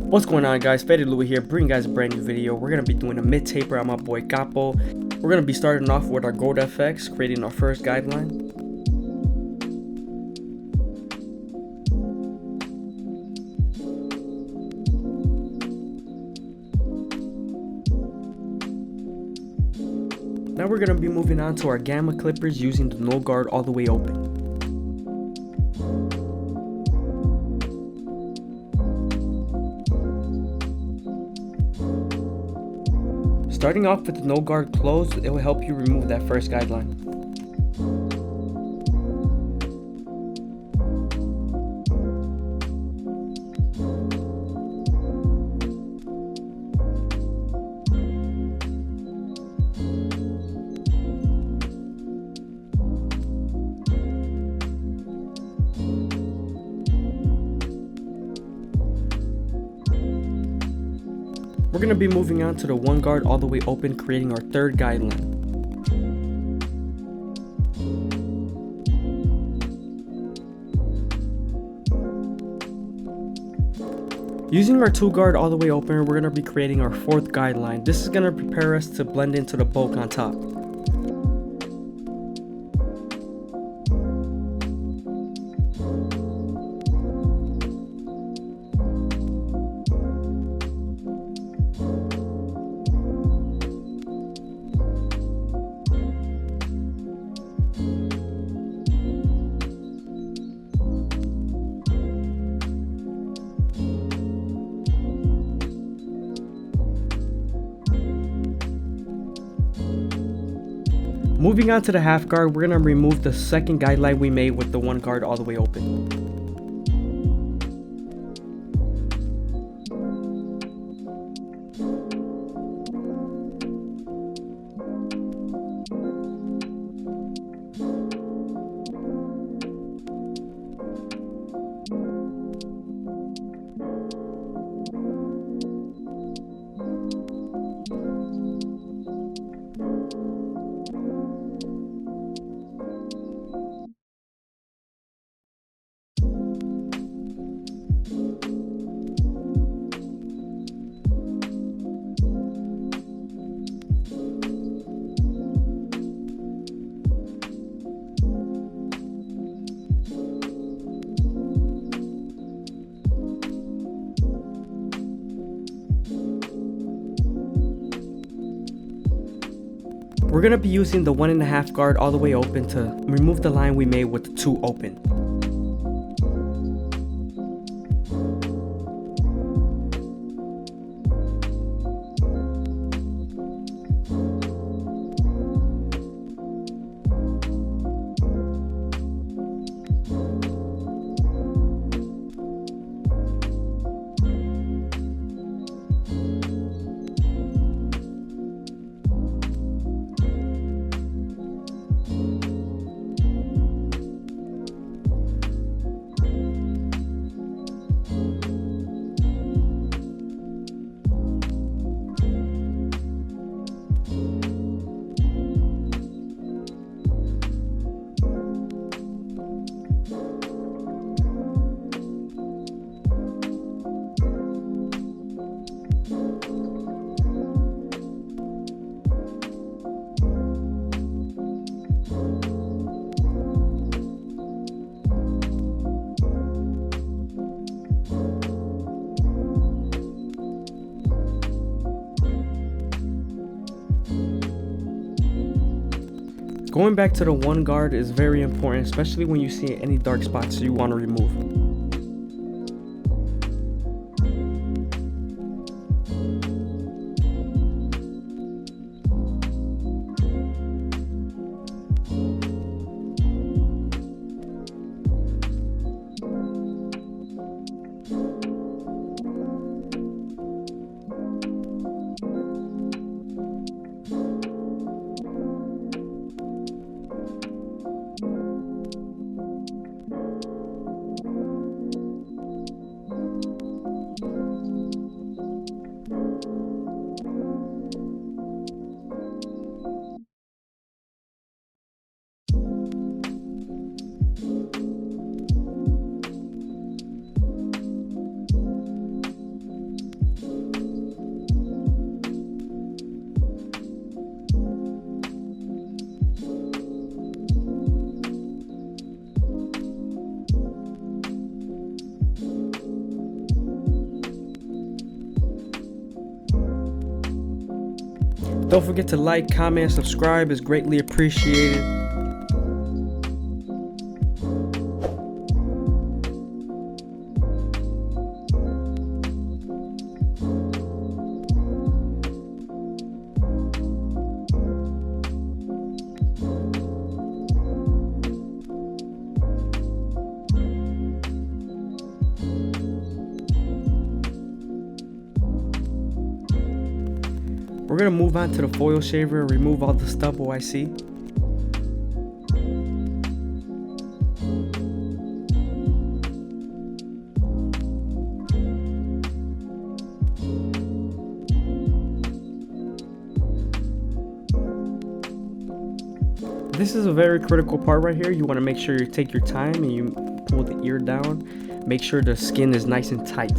What's going on, guys? FadeitLuie here, bringing you guys a brand new video. We're going to be doing a mid-taper on my boy Capo. We're going to be starting off with our gold FX, creating our first guideline. Now we're going to be moving on to our gamma clippers using the no guard all the way open. Starting off with the no guard closed, it will help you remove that first guideline. We're going to be moving on to the one guard all the way open, creating our third guideline. Using our two guard all the way open, we're going to be creating our fourth guideline. This is going to prepare us to blend into the bulk on top. Moving on to the half guard, we're going to remove the second guideline we made with the one guard all the way open. We're going to be using the 1.5 guard all the way open to remove the line we made with the 2 open. Going back to the one guard is very important, especially when you see any dark spots you want to remove. Don't forget to like, comment, subscribe. It's greatly appreciated. We're going to move on to the foil shaver and remove all the stubble I see. This is a very critical part right here. You want to make sure you take your time and you pull the ear down. Make sure the skin is nice and tight.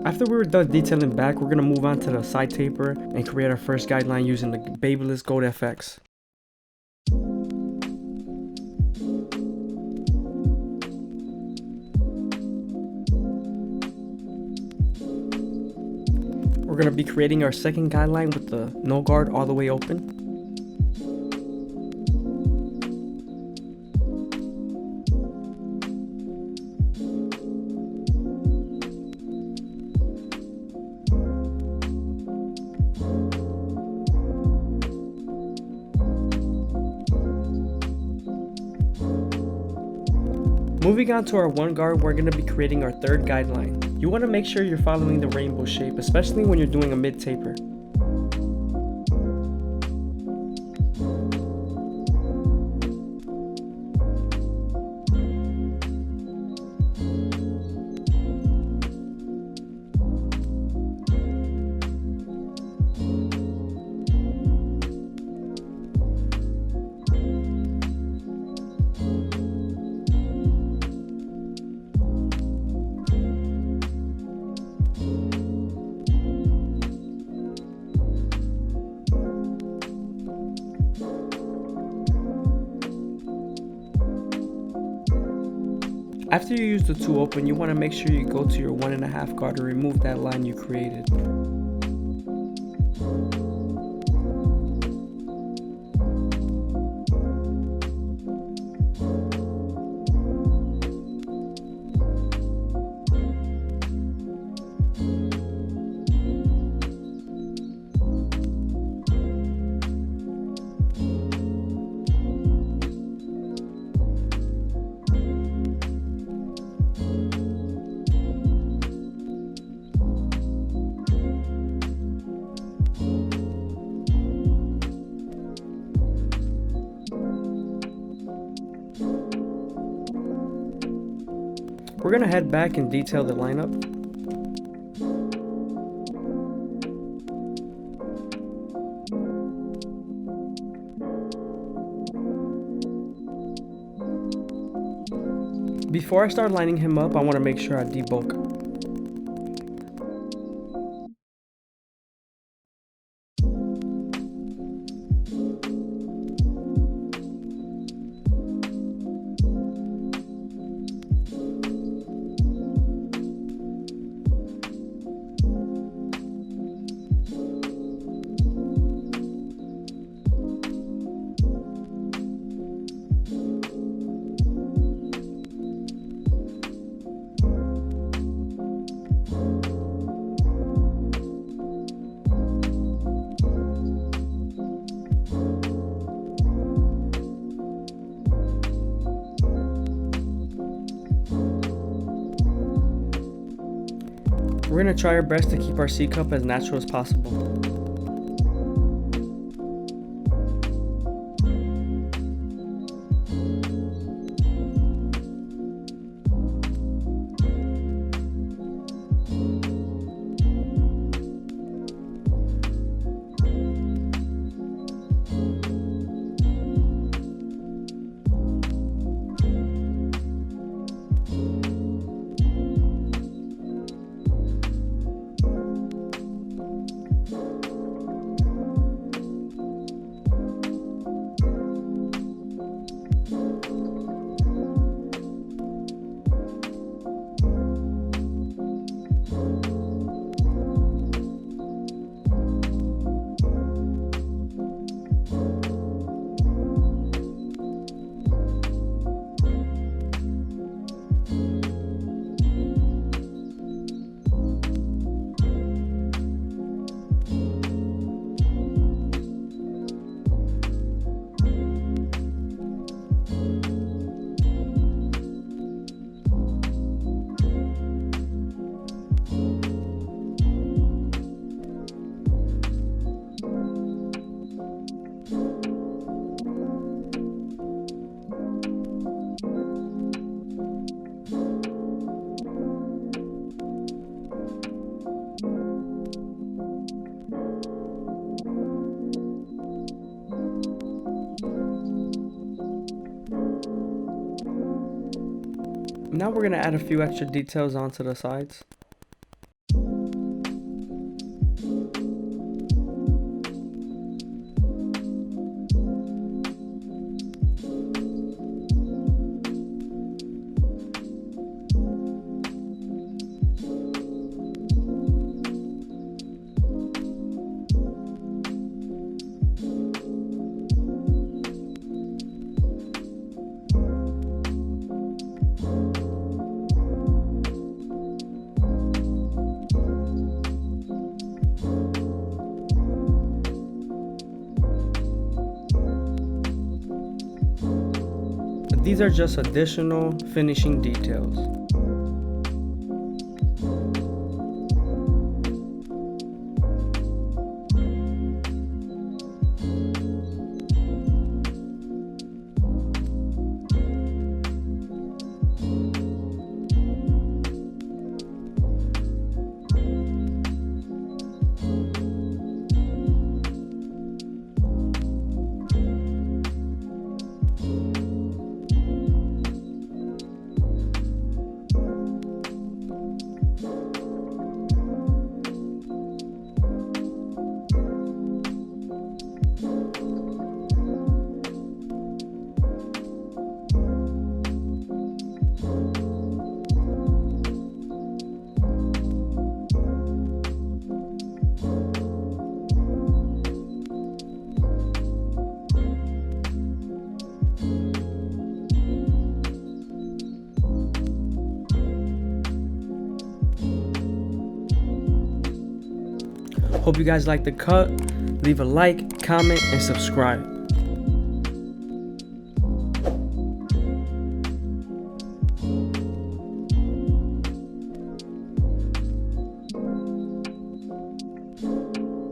After we're done detailing back, we're going to move on to the side taper and create our first guideline using the Babyliss Gold FX. We're going to be creating our second guideline with the no guard all the way open. Moving on to our one guard, we're going to be creating our third guideline. You want to make sure you're following the rainbow shape, especially when you're doing a mid taper. After you use the two open, you want to make sure you go to your 1.5 guard and remove that line you created. We're going to head back and detail the lineup. Before I start lining him up, I want to make sure I debulk. We're going to try our best to keep our C cup as natural as possible. Now we're going to add a few extra details onto the sides. These are just additional finishing details. Hope you guys like the cut. Leave a like, comment, and subscribe.